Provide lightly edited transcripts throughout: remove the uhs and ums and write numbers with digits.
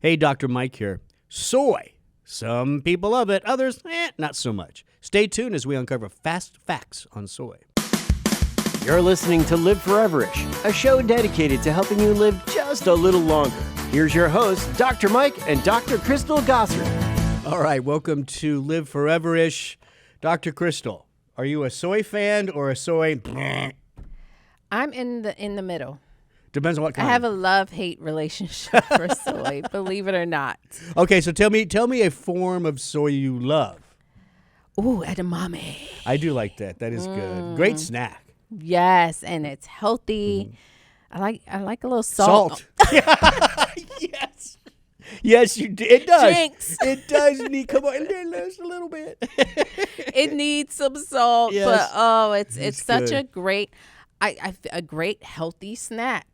Hey, Dr. Mike here. Soy. Some people love it, others, not so much. Stay tuned as we uncover fast facts on soy. You're listening to Live Foreverish, a show dedicated to helping you live just a little longer. Here's your hosts, Dr. Mike and Dr. Crystal Gossard. All right, welcome to Live Foreverish. Dr. Crystal, are you a soy fan or a soy? I'm in the middle. Depends on what kind. I have a love-hate relationship for soy, believe it or not. Okay, so tell me a form of soy you love. Ooh, edamame. I do like that. That is good. Great snack. Yes, and it's healthy. I like a little salt. Yes. Yes, you do. It does. Jinx. It does need. Come on, just a little bit. It needs some salt, Yes. but it's such good. a great, a great healthy snack.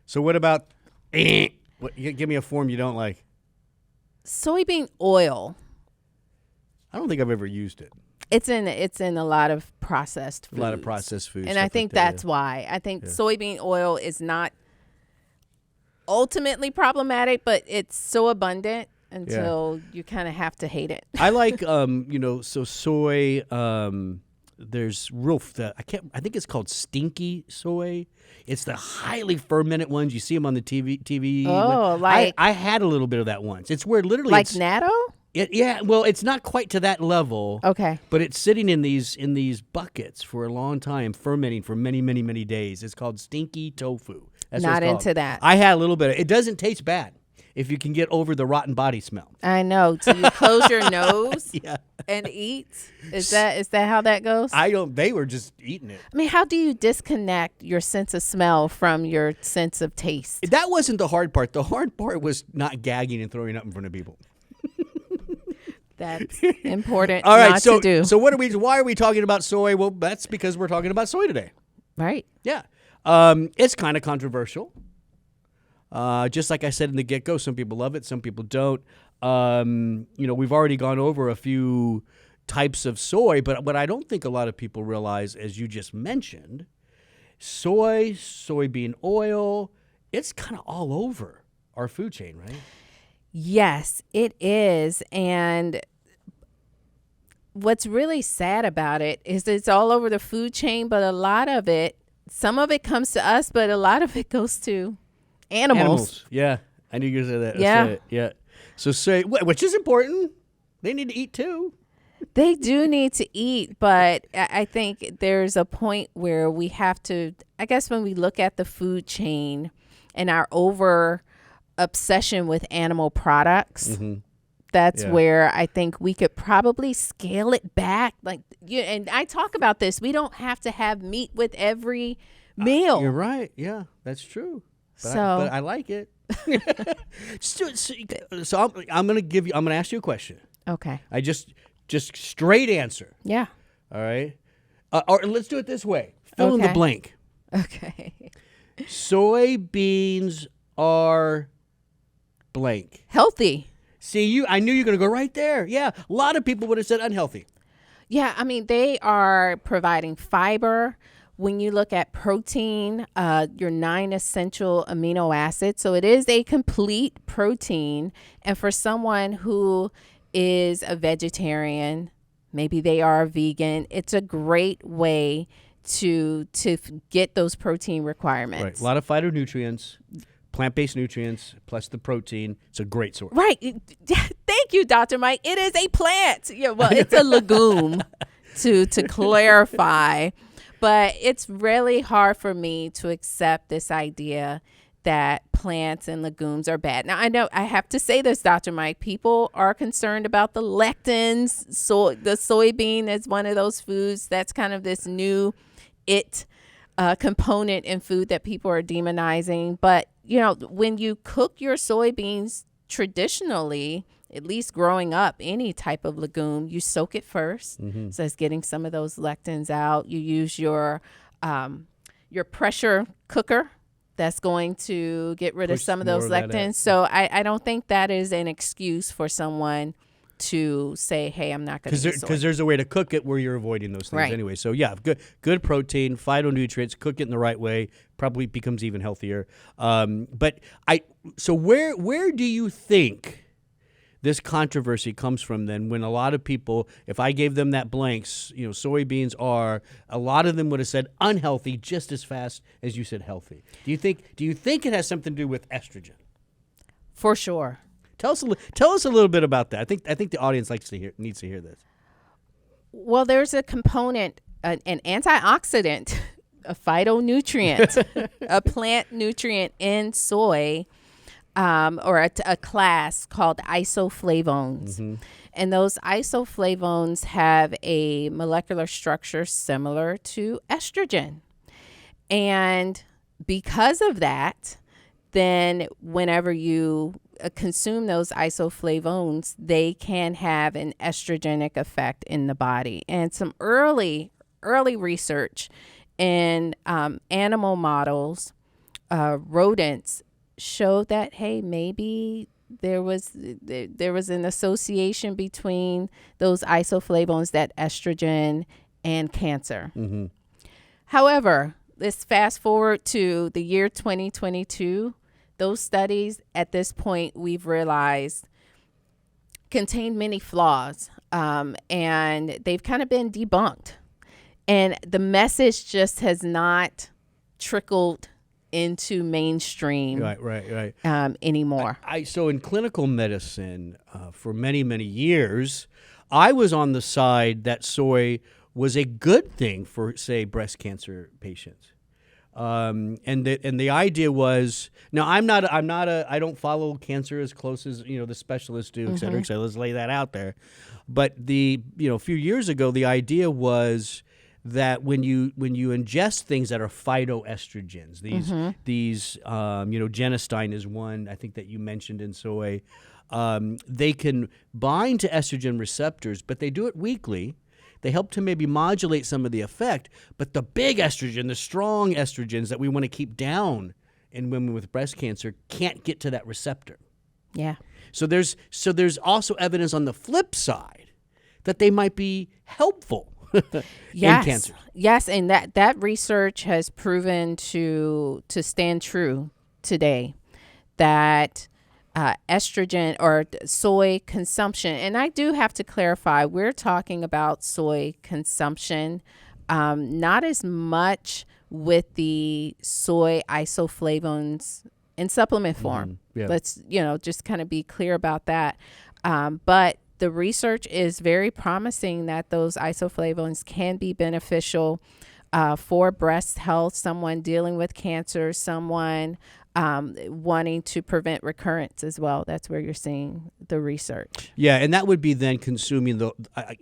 So what about? Give me a form you don't like. Soybean oil. I don't think I've ever used it. It's in a lot of processed foods. A lot of processed foods. And I think that's why. I think soybean oil is not ultimately problematic, but it's so abundant until you kind of have to hate it. I like so soy. There's I think it's called stinky soy. It's the highly fermented ones. You see them on the TV. Oh, like I had a little bit of that once. It's where literally like natto. Well, it's not quite to that level. Okay. But it's sitting in these buckets for a long time, fermenting for many, many, many days. It's called stinky tofu. That's what Not it's called. into that. I had a little bit. It doesn't taste bad if you can get over the rotten body smell. I know. So you close your nose Yeah. and eat. Is that how that goes? They were just eating it. I mean, how do you disconnect your sense of smell from your sense of taste? That wasn't the hard part. The hard part was not gagging and throwing up in front of people. That's important. All right, not to do. So why are we talking about soy? Well, that's because we're talking about soy today. Right. Yeah. It's kind of controversial. Just like I said in the get-go, some people love it, some people don't. We've already gone over a few types of soy, but what I don't think a lot of people realize, as you just mentioned, soybean oil, it's kind of all over our food chain, right? Yes, it is. And what's really sad about it is it's all over the food chain, but a lot of it, some of it comes to us, but a lot of it goes to animals. Yeah, I knew you were going to say that. Yeah. Say it. Yeah. So soy, which is important. They need to eat too. They do need to eat, but I think there's a point where we have to, I guess when we look at the food chain and our over obsession with animal products, that's where I think we could probably scale it back. And I talk about this. We don't have to have meat with every meal. You're right. Yeah, that's true. But I like it. So I'm going to ask you a question. Okay. I just straight answer. Yeah. All right. Or let's do it this way. Fill in the blank. Okay. Soybeans are blank. Healthy. See, I knew you were going to go right there. Yeah. A lot of people would have said unhealthy. Yeah. I mean, they are providing fiber. When you look at protein, your 9 essential amino acids. So it is a complete protein. And for someone who is a vegetarian, maybe they are a vegan, it's a great way to get those protein requirements. Right. A lot of phytonutrients, plant-based nutrients, plus the protein. It's a great source. Right. Thank you, Dr. Mike. It is a plant. Yeah, well, it's a legume to clarify. But it's really hard for me to accept this idea that plants and legumes are bad. Now, I know I have to say this, Dr. Mike. People are concerned about the lectins. So the soybean is one of those foods that's kind of this new component in food that people are demonizing. But, when you cook your soybeans traditionally, at least growing up, any type of legume, you soak it first. So it's getting some of those lectins out. You use your pressure cooker. That's going to get rid of some of those lectins. So I don't think that is an excuse for someone to say, hey, I'm not going to eat soy. Because there's a way to cook it where you're avoiding those things Right. anyway. So yeah, good protein, phytonutrients. Cook it in the right way, probably becomes even healthier. So where do you think this controversy comes from then? When a lot of people, if I gave them that blanks, soybeans are, a lot of them would have said unhealthy just as fast as you said healthy. Do you think it has something to do with estrogen? For sure. Tell us a little bit about that. I think the audience needs to hear this. Well, there's a component, an antioxidant, a phytonutrient, a plant nutrient in soy, or a class called isoflavones. And those isoflavones have a molecular structure similar to estrogen. And because of that, then whenever you consume those isoflavones, they can have an estrogenic effect in the body. And some early research in animal models, rodents, showed that, hey, maybe there was an association between those isoflavones, that estrogen, and cancer. However, let's fast forward to the year 2022. Those studies at this point, we've realized, contain many flaws, and they've kind of been debunked. And the message just has not trickled into mainstream Right. Anymore. So in clinical medicine, for many, many years, I was on the side that soy was a good thing for, say, breast cancer patients. And the idea was, now I don't follow cancer as close as the specialists do, et cetera, et cetera. Let's lay that out there. But a few years ago, the idea was that when you ingest things that are phytoestrogens, these genistein is one I think that you mentioned in soy, they can bind to estrogen receptors, but they do it weakly. They help to maybe modulate some of the effect, but the big estrogen, the strong estrogens that we want to keep down in women with breast cancer, can't get to that receptor. Yeah. So there's also evidence on the flip side that they might be helpful in cancer. Yes, and that research has proven to stand true today, that estrogen or soy consumption, and I do have to clarify, we're talking about soy consumption, not as much with the soy isoflavones in supplement form. Yeah. Let's just kind of be clear about that. But the research is very promising that those isoflavones can be beneficial for breast health, someone dealing with cancer, someone wanting to prevent recurrence as well. That's where you're seeing the research. Yeah, and that would be then consuming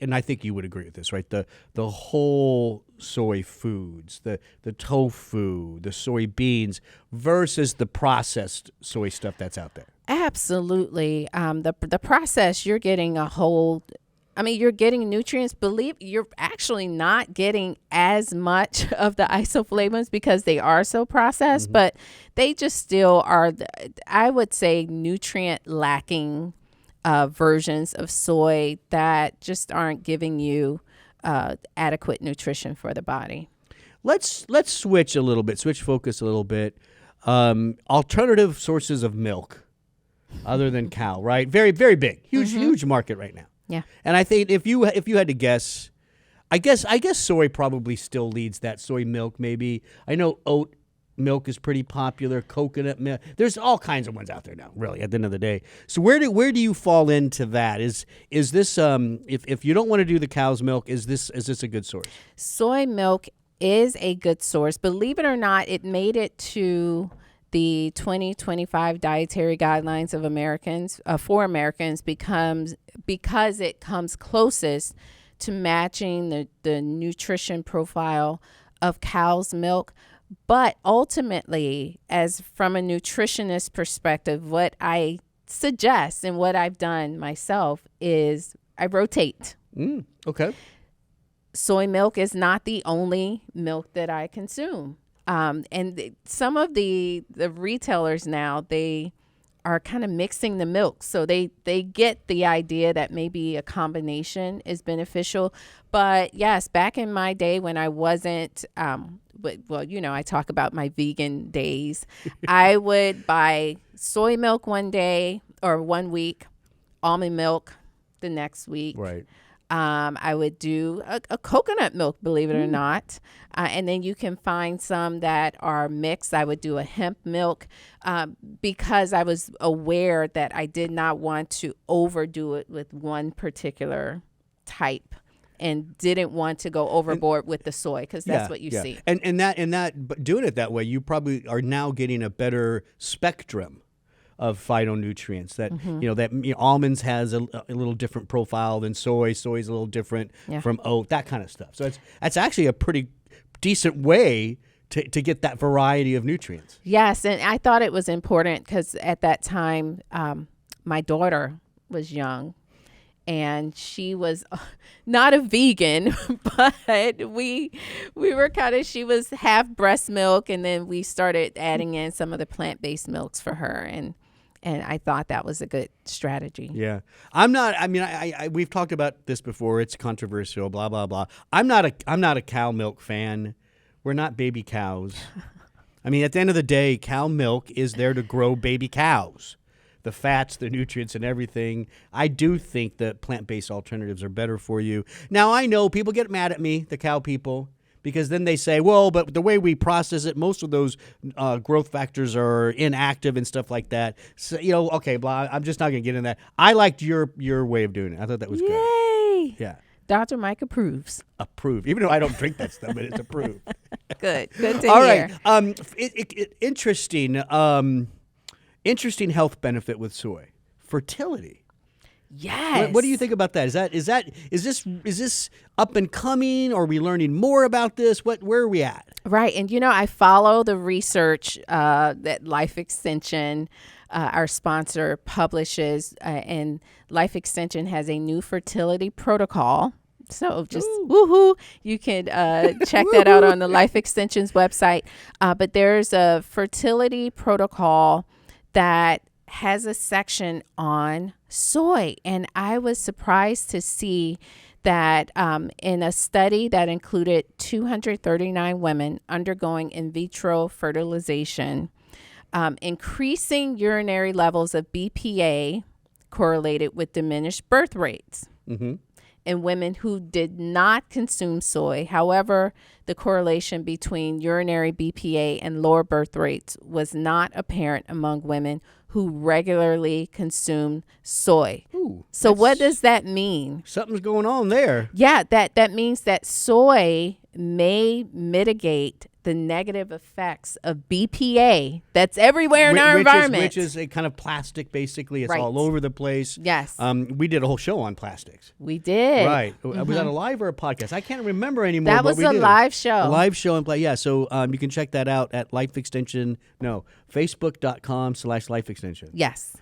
and I think you would agree with this, right? The whole soy foods, the tofu, the soybeans versus the processed soy stuff that's out there. Absolutely. The process, you're getting you're getting nutrients. You're actually not getting as much of the isoflavones because they are so processed, but they just still are, I would say, nutrient lacking versions of soy that just aren't giving you adequate nutrition for the body. Let's switch focus a little bit. Alternative sources of milk other than cow, right? Very, very big, huge market right now. Yeah. And I think if you had to guess, I guess soy probably still leads that. Soy milk, maybe. I know oat milk is pretty popular. Coconut milk. There's all kinds of ones out there now, really, at the end of the day. So where do you fall into that? Is this if you don't want to do the cow's milk, is this a good source? Soy milk is a good source. Believe it or not, it made it to the 2025 dietary guidelines of Americans for Americans because it comes closest to matching the nutrition profile of cow's milk. But ultimately, as from a nutritionist perspective, what I suggest and what I've done myself is I rotate. Okay. Soy milk is not the only milk that I consume. And some of the retailers now, they are kind of mixing the milk. So they get the idea that maybe a combination is beneficial. But yes, back in my day when I wasn't, I talk about my vegan days. I would buy soy milk one day or 1 week, almond milk the next week. Right. I would do a coconut milk, believe it or not. And then you can find some that are mixed. I would do a hemp milk because I was aware that I did not want to overdo it with one particular type and didn't want to go overboard with the soy because that's what you see. But doing it that way, you probably are now getting a better spectrum of phytonutrients that almonds has a little different profile than soy. Soy is a little different from oat, that kind of stuff. So that's actually a pretty decent way to get that variety of nutrients. Yes, and I thought it was important because at that time my daughter was young and she was not a vegan, but we were she was half breast milk, and then we started adding in some of the plant-based milks for her, and I thought that was a good strategy. Yeah. We've talked about this before. It's controversial, blah, blah, blah. I'm not a cow milk fan. We're not baby cows. I mean, at the end of the day, cow milk is there to grow baby cows. The fats, the nutrients, and everything. I do think that plant-based alternatives are better for you. Now, I know people get mad at me, the cow people, because then they say, well, but the way we process it, most of those growth factors are inactive and stuff like that. So, okay, blah, I'm just not going to get in that. I liked your way of doing it. I thought that was good. Yay! Yeah. Dr. Mike approves. Approve. Even though I don't drink that stuff, but it's approved. Good to All hear. right. Interesting health benefit with soy. Fertility. Yes. What do you think about that? Is this up and coming? Or are we learning more about this? Where are we at? Right. And, I follow the research that Life Extension, our sponsor, publishes. And Life Extension has a new fertility protocol. So just woohoo. You can check that out on the Life Extension's website. But there's a fertility protocol that has a section on soy. And I was surprised to see that in a study that included 239 women undergoing in vitro fertilization, increasing urinary levels of BPA correlated with diminished birth rates. Mm-hmm. In women who did not consume soy. However, the correlation between urinary BPA and lower birth rates was not apparent among women who regularly consumed soy. Ooh, so what does that mean? Something's going on there. Yeah, that means that soy may mitigate the negative effects of BPA that's everywhere in our environment. Which is a kind of plastic, basically. It's right. all over the place. Yes. We did a whole show on plastics. We did. Right. Mm-hmm. Was that a live or a podcast? I can't remember anymore. That was a live show. A live show and play. Yeah. So you can check that out at Facebook.com/Life Extension. Yes.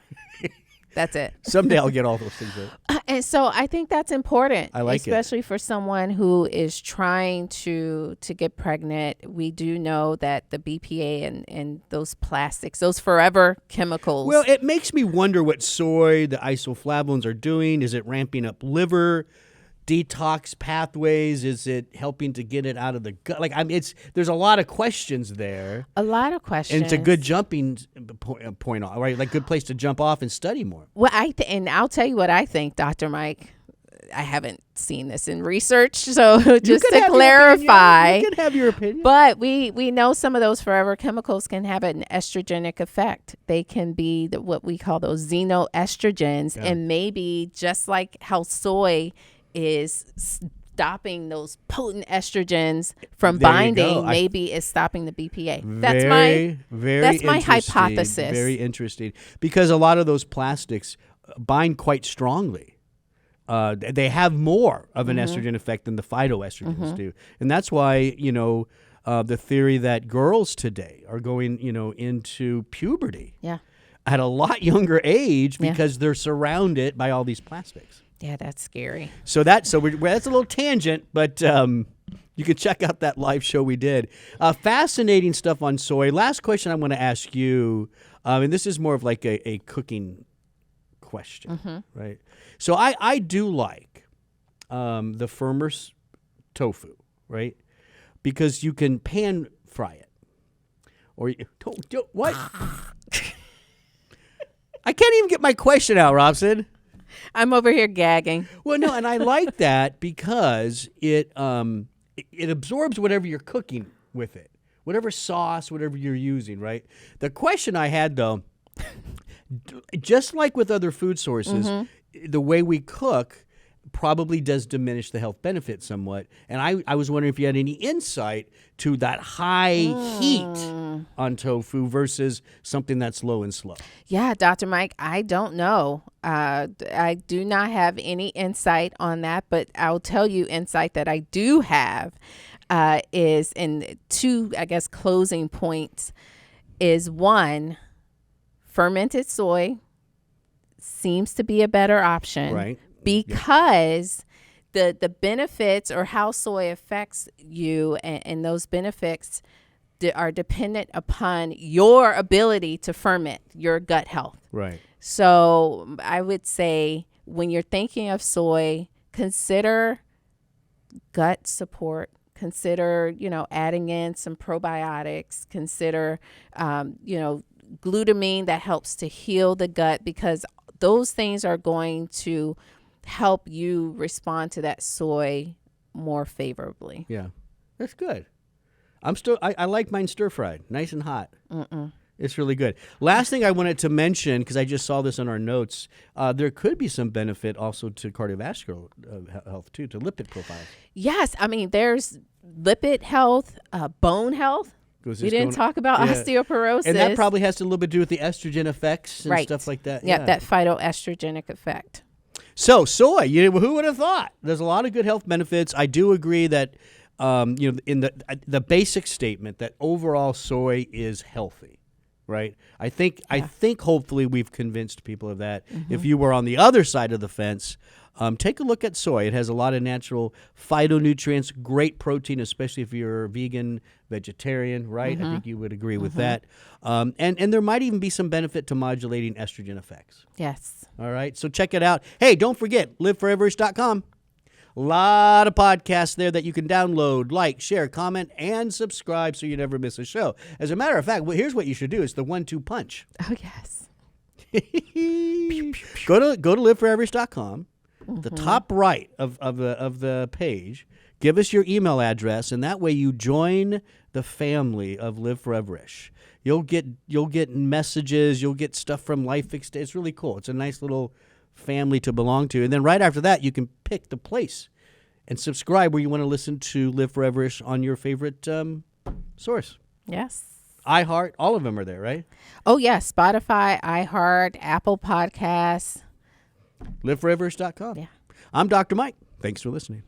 That's it. Someday I'll get all those things right. And so I think that's important. I like especially for someone who is trying to get pregnant. We do know that the BPA and those plastics, those forever chemicals. Well, it makes me wonder what soy, the isoflavones are doing. Is it ramping up liver detox pathways? Is it helping to get it out of the gut? There's a lot of questions there. A lot of questions. And it's a good jumping point off, right? Like good place to jump off and study more. Well, and I'll tell you what I think, Dr. Mike. I haven't seen this in research, so just to clarify. You can have your opinion. But we know some of those forever chemicals can have an estrogenic effect. They can be what we call those xenoestrogens, and maybe just like how soy is stopping those potent estrogens from binding, maybe it's stopping the BPA. That's my hypothesis. Very interesting, because a lot of those plastics bind quite strongly. They have more of an estrogen effect than the phytoestrogens do, and that's why the theory that girls today are going into puberty at a lot younger age because they're surrounded by all these plastics. Yeah, that's scary. So that's a little tangent, but you can check out that live show we did. Fascinating stuff on soy. Last question I want to ask you. And this is more of like a cooking question, right? So I do like the firmer tofu, right? Because you can pan fry it. Or what? I can't even get my question out, Robson. I'm over here gagging. Well, no, and I like that because it absorbs whatever you're cooking with it, whatever sauce, whatever you're using, right? The question I had, though, just like with other food sources, the way we cook probably does diminish the health benefit somewhat. And I was wondering if you had any insight to that high heat on tofu versus something that's low and slow. Yeah, Dr. Mike, I don't know. I do not have any insight on that, but I'll tell you insight that I do have is in two, I guess, closing points is one, fermented soy seems to be a better option. Right. Because the benefits or how soy affects you and those benefits are dependent upon your ability to ferment your gut health. Right. So I would say when you're thinking of soy, consider gut support. Consider, adding in some probiotics. Consider, glutamine that helps to heal the gut, because those things are going to help you respond to that soy more favorably. Yeah, that's good. I like mine stir fried, nice and hot. It's really good. Last thing I wanted to mention, because I just saw this in our notes, there could be some benefit also to cardiovascular health too, to lipid profiles. Yes, I mean there's lipid health, bone health. We didn't talk about osteoporosis, and that probably has a little bit to do with the estrogen effects and stuff like that. Yeah, that phytoestrogenic effect. So soy, who would have thought? There's a lot of good health benefits. I do agree that, in the basic statement that overall soy is healthy, right? I think hopefully we've convinced people of that. If you were on the other side of the fence, take a look at soy. It has a lot of natural phytonutrients, great protein, especially if you're vegan, vegetarian, right? I think you would agree with that. And there might even be some benefit to modulating estrogen effects. Yes. All right, so check it out. Hey, don't forget, liveforeverish.com. A lot of podcasts there that you can download, like, share, comment, and subscribe so you never miss a show. As a matter of fact, here's what you should do. It's the 1-2 punch. Oh, yes. Go to liveforeverish.com. The top right of the page, give us your email address, and that way you join the family of Live Foreverish. You'll get messages, you'll get stuff from Life Extended. It's really cool. It's a nice little family to belong to. And then right after that, you can pick the place and subscribe where you want to listen to Live Foreverish on your favorite source. Yes. iHeart, all of them are there, right? Oh, yeah. Spotify, iHeart, Apple Podcasts. LiveForeverish.com. Yeah. I'm Dr. Mike. Thanks for listening.